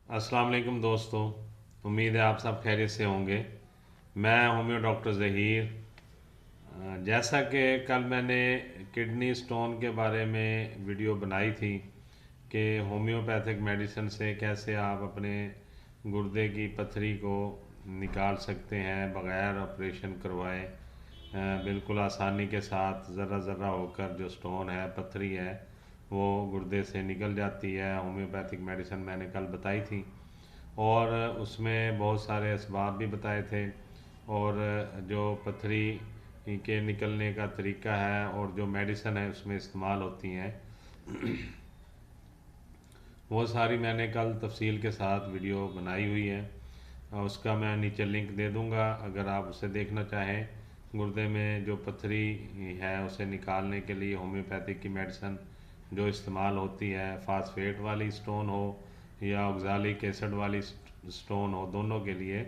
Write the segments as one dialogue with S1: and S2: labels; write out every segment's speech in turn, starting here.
S1: अस्सलाम वालेकुम दोस्तों। उम्मीद है आप सब खैरियत से होंगे। मैं होम्यो डॉक्टर ज़हीर। जैसा कि कल मैंने किडनी स्टोन के बारे में वीडियो बनाई थी कि होम्योपैथिक मेडिसिन से कैसे आप अपने गुर्दे की पथरी को निकाल सकते हैं बग़ैर ऑपरेशन करवाए, बिल्कुल आसानी के साथ ज़रा ज़रा होकर जो स्टोन है, पथरी है, वो गुर्दे से निकल जाती है। होम्योपैथिक मेडिसिन मैंने कल बताई थी और उसमें बहुत सारे असबाब भी बताए थे और जो पथरी के निकलने का तरीका है और जो मेडिसिन है उसमें इस्तेमाल होती हैं, वो सारी मैंने कल तफसील के साथ वीडियो बनाई हुई है। उसका मैं नीचे लिंक दे दूंगा अगर आप उसे देखना चाहें। गुर्दे में जो पथरी है उसे निकालने के लिए होम्योपैथिक की मेडिसिन जो इस्तेमाल होती है, फास्फेट वाली स्टोन हो या ऑक्ज़ैलिक एसिड वाली स्टोन हो, दोनों के लिए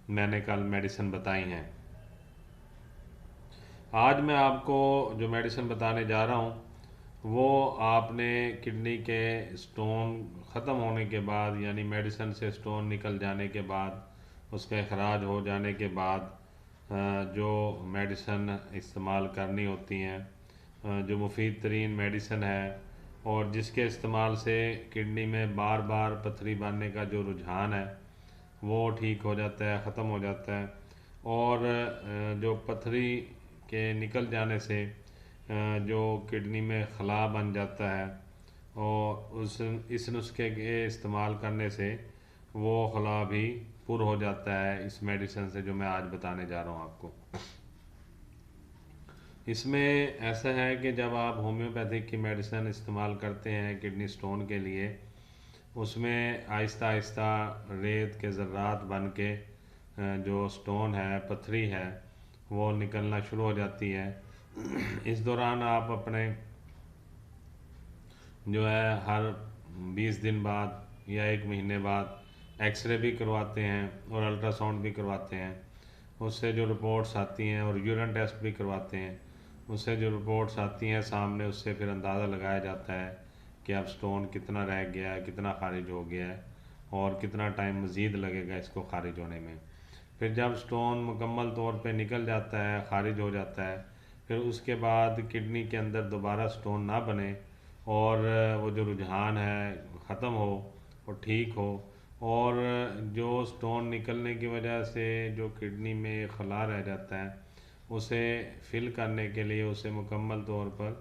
S1: मैंने कल मेडिसिन बताई हैं। आज मैं आपको जो मेडिसिन बताने जा रहा हूँ वो आपने किडनी के स्टोन ख़त्म होने के बाद, यानी मेडिसिन से स्टोन निकल जाने के बाद, उसके अखराज हो जाने के बाद जो मेडिसिन इस्तेमाल करनी होती हैं, जो मुफीद तरीन मेडिसिन है और जिसके इस्तेमाल से किडनी में बार बार पथरी बनने का जो रुझान है वो ठीक हो जाता है, ख़त्म हो जाता है। और जो पथरी के निकल जाने से जो किडनी में खला बन जाता है और उस इस नुस्खे के इस्तेमाल करने से वो खला भी पुर हो जाता है इस मेडिसिन से जो मैं आज बताने जा रहा हूँ आपको। इसमें ऐसा है कि जब आप होम्योपैथिक की मेडिसिन इस्तेमाल करते हैं किडनी स्टोन के लिए, उसमें आहिस्ता आहिस्ता रेत के ज़र्रात बन के जो स्टोन है, पथरी है, वो निकलना शुरू हो जाती है। इस दौरान आप अपने जो है हर 20 दिन बाद या एक महीने बाद एक्सरे भी करवाते हैं और अल्ट्रासाउंड भी करवाते हैं। उससे जो रिपोर्ट्स आती हैं और यूरिन टेस्ट भी करवाते हैं, उससे जो रिपोर्ट्स आती हैं सामने, उससे फिर अंदाज़ा लगाया जाता है कि अब स्टोन कितना रह गया है, कितना खारिज हो गया है और कितना टाइम मज़ीद लगेगा इसको खारिज होने में। फिर जब स्टोन मुकम्मल तौर पे निकल जाता है, खारिज हो जाता है, फिर उसके बाद किडनी के अंदर दोबारा स्टोन ना बने और वो जो रुझान है ख़त्म हो और ठीक हो, और जो स्टोन निकलने की वजह से जो किडनी में खला रह जाता है उसे फिल करने के लिए, उसे मुकम्मल तौर पर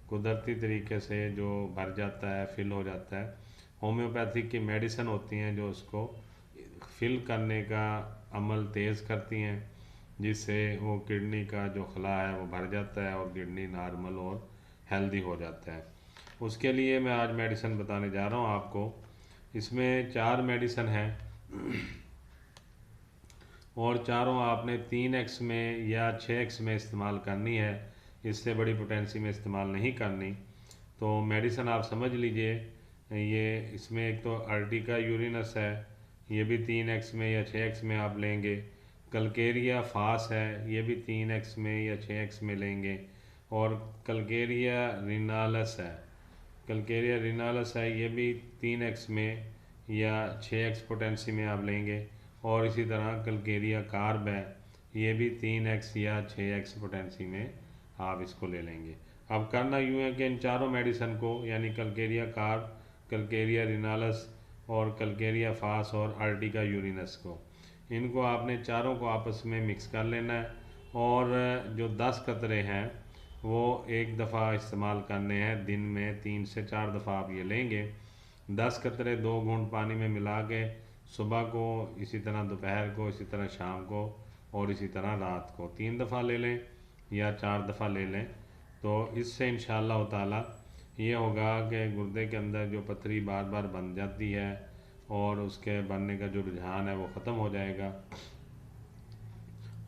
S1: कुदरती तरीके से जो भर जाता है, फिल हो जाता है, होम्योपैथिक की मेडिसिन होती हैं जो उसको फिल करने का अमल तेज़ करती हैं, जिससे वो किडनी का जो खला है वो भर जाता है और किडनी नॉर्मल और हेल्दी हो जाता है। उसके लिए मैं आज मेडिसिन बताने जा रहा हूँ आपको। इसमें 4 मेडिसिन हैं और चारों आपने 3x में या 6x में इस्तेमाल करनी है, इससे बड़ी पोटेंसी में इस्तेमाल नहीं करनी। तो मेडिसिन आप समझ लीजिए। ये इसमें एक तो अर्टिका यूरिनस है, ये भी 3x में या 6x में आप लेंगे। कलकेरिया फास है, ये भी 3x में या 6x में लेंगे। और कलकेरिया रिनालस है, कलकेरिया रिनालस है, ये भी 3x में या 6x पोटेंसी में आप लेंगे। और इसी तरह कलकेरिया कार्ब है, ये भी 3x या 6x पोटेंसी में आप इसको ले लेंगे। अब करना यूँ है कि इन चारों मेडिसिन को, यानी कलकेरिया कार्ब, कलकेरिया रिनालस और कलकेरिया फास और अर्टिका यूरिनस को, इनको आपने चारों को आपस में मिक्स कर लेना है। और जो 10 कतरे हैं वो एक दफ़ा इस्तेमाल करने हैं, दिन में 3 से 4 दफ़ा आप ये लेंगे। 10 कतरे 2 घूंट पानी में मिला के सुबह को, इसी तरह दोपहर को, इसी तरह शाम को और इसी तरह रात को 3 दफ़ा ले लें या 4 दफ़ा ले लें। तो इससे इंशाअल्लाह ताला ये होगा कि गुर्दे के अंदर जो पथरी बार बार बन जाती है और उसके बनने का जो रुझान है वो ख़त्म हो जाएगा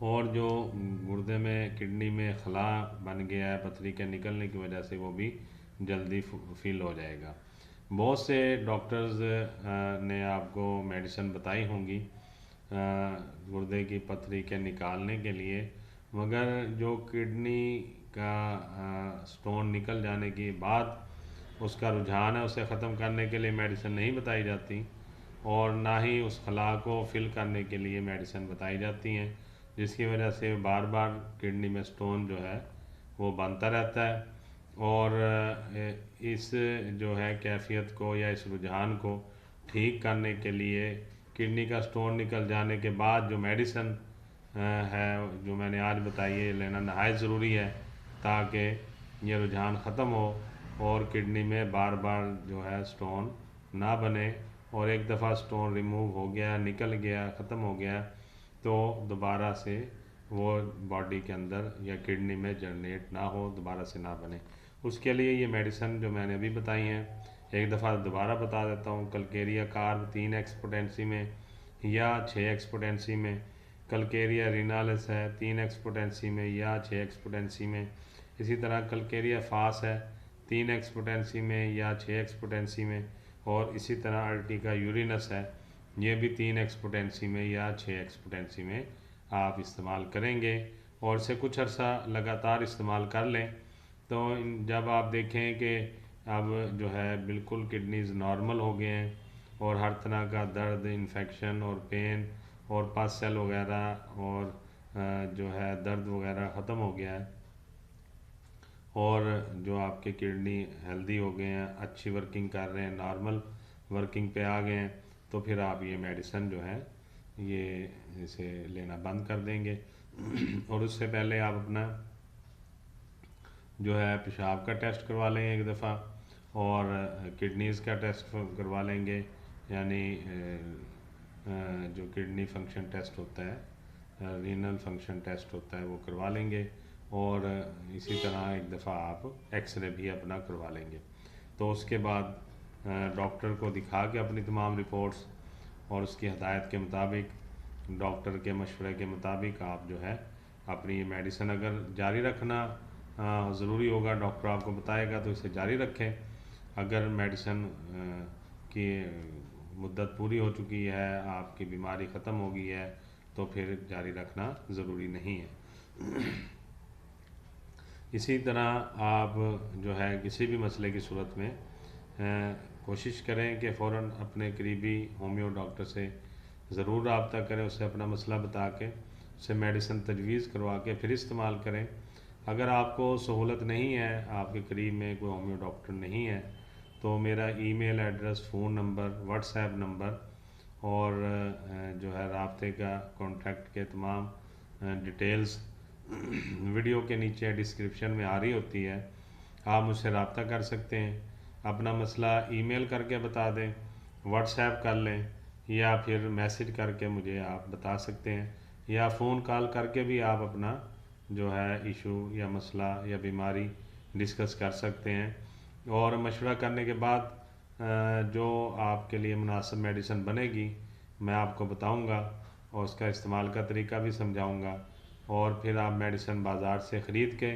S1: और जो गुर्दे में, किडनी में खला बन गया है पथरी के निकलने की वजह से, वो भी जल्दी फिल हो जाएगा। बहुत से डॉक्टर्स ने आपको मेडिसिन बताई होंगी गुर्दे की पथरी के निकालने के लिए, मगर जो किडनी का स्टोन निकल जाने के बाद उसका रुझान है उसे ख़त्म करने के लिए मेडिसिन नहीं बताई जाती। और ना ही उस खला को फिल करने के लिए मेडिसिन बताई जाती हैं, जिसकी वजह से बार बार किडनी में स्टोन जो है वो बनता रहता है। और इस जो है कैफियत को या इस रुझान को ठीक करने के लिए किडनी का स्टोन निकल जाने के बाद जो मेडिसिन है जो मैंने आज बताई है लेना नहायत ज़रूरी है, ताकि ये रुझान ख़त्म हो और किडनी में बार बार जो है स्टोन ना बने। और एक दफ़ा स्टोन रिमूव हो गया, निकल गया, ख़त्म हो गया, तो दोबारा से वो बॉडी के अंदर या किडनी में जनरेट ना हो, दोबारा से ना बने। उसके लिए ये मेडिसिन जो मैंने अभी बताई हैं, एक दफ़ा दोबारा बता देता हूँ। कलकेरिया कार्ब 3x पोटेंसी में या 6x पोटेंसी में, कलकेरिया रिनालिस है 3x पोटेंसी में या 6x पोटेंसी में। इसी तरह कलकेरिया फास है 3x पोटेंसी में या 6x पोटेंसी में। और इसी तरह अर्टिका यूरिनस है, ये भी 3x पोटेंसी में या 6x पोटेंसी में आप इस्तेमाल करेंगे। और इसे कुछ अर्सा लगातार इस्तेमाल कर लें, तो जब आप देखें कि अब जो है बिल्कुल किडनीज़ नॉर्मल हो गए हैं और हर तरह का दर्द, इन्फेक्शन और पेन और पस सेल वगैरह और जो है दर्द वगैरह ख़त्म हो गया है, और जो आपके किडनी हेल्दी हो गए हैं, अच्छी वर्किंग कर रहे हैं, नॉर्मल वर्किंग पे आ गए हैं, तो फिर आप ये मेडिसिन जो है ये इसे लेना बंद कर देंगे। और उससे पहले आप अपना जो है पेशाब का टेस्ट करवा लेंगे एक दफ़ा, और किडनीज़ का टेस्ट करवा लेंगे, यानी जो किडनी फंक्शन टेस्ट होता है, रीनल फंक्शन टेस्ट होता है, वो करवा लेंगे। और इसी तरह एक दफ़ा आप एक्सरे भी अपना करवा लेंगे। तो उसके बाद डॉक्टर को दिखा के अपनी तमाम रिपोर्ट्स और उसकी हदायत के मुताबिक, डॉक्टर के मशवरे के मुताबिक आप जो है अपनी ये मेडिसिन अगर जारी रखना ज़रूरी होगा, डॉक्टर आपको बताएगा, तो इसे जारी रखें। अगर मेडिसिन की मुद्दत पूरी हो चुकी है, आपकी बीमारी ख़त्म हो गई है, तो फिर जारी रखना ज़रूरी नहीं है। इसी तरह आप जो है किसी भी मसले की सूरत में कोशिश करें कि फ़ौरन अपने करीबी होम्यो डॉक्टर से ज़रूर रब्ता करें, उससे अपना मसला बता के उससे मेडिसिन तजवीज़ करवा के फिर इस्तेमाल करें। अगर आपको सहूलत नहीं है, आपके करीब में कोई होम्यो डॉक्टर नहीं है, तो मेरा email address, phone number, WhatsApp number और जो है राब्ते का कॉन्टैक्ट के तमाम डिटेल्स वीडियो के नीचे डिस्क्रिप्शन में आ रही होती है। आप मुझसे रब्ता कर सकते हैं, अपना मसला ईमेल करके बता दें, व्हाट्सएप कर लें, या फिर मैसेज करके मुझे आप बता सकते हैं, या फ़ोन कॉल करके भी आप अपना जो है इशू या मसला या बीमारी डिस्कस कर सकते हैं। और मशवरा करने के बाद जो आपके लिए मुनासिब मेडिसिन बनेगी मैं आपको बताऊंगा और उसका इस्तेमाल का तरीका भी समझाऊंगा। और फिर आप मेडिसिन बाज़ार से ख़रीद के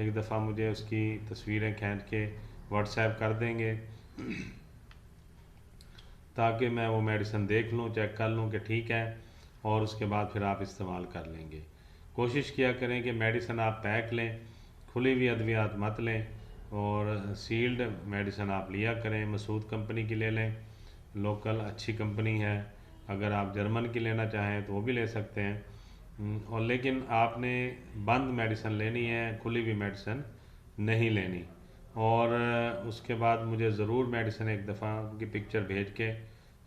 S1: एक दफ़ा मुझे उसकी तस्वीरें खींच के व्हाट्सएप कर देंगे, ताकि मैं वो मेडिसिन देख लूँ, चेक कर लूँ कि ठीक है, और उसके बाद फिर आप इस्तेमाल कर लेंगे। कोशिश किया करें कि मेडिसिन आप पैक लें, खुली हुई अद्वियात मत लें, और सील्ड मेडिसिन आप लिया करें। मसूद कंपनी की ले लें, लोकल अच्छी कंपनी है। अगर आप जर्मन की लेना चाहें तो वो भी ले सकते हैं। और लेकिन आपने बंद मेडिसिन लेनी है, खुली हुई मेडिसिन नहीं लेनी। और उसके बाद मुझे ज़रूर मेडिसिन एक दफ़ा की पिक्चर भेज के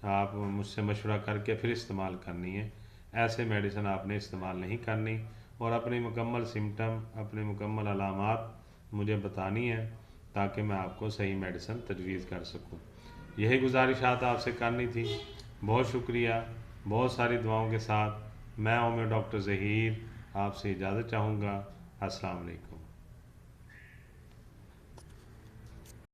S1: आप मुझसे मशवरा करके फिर इस्तेमाल करनी है। ऐसे मेडिसिन आपने इस्तेमाल नहीं करनी, और अपनी मुकम्मल सिम्टम, अपने मुकम्मल अलामात मुझे बतानी है, ताकि मैं आपको सही मेडिसिन तजवीज़ कर सकूं। यही गुजारिशात आपसे करनी थी। बहुत शुक्रिया। बहुत सारी दुआओं के साथ मैं होम्यो डॉक्टर ज़हीर आपसे इजाज़त चाहूँगा। अस्सलाम वालेकुम।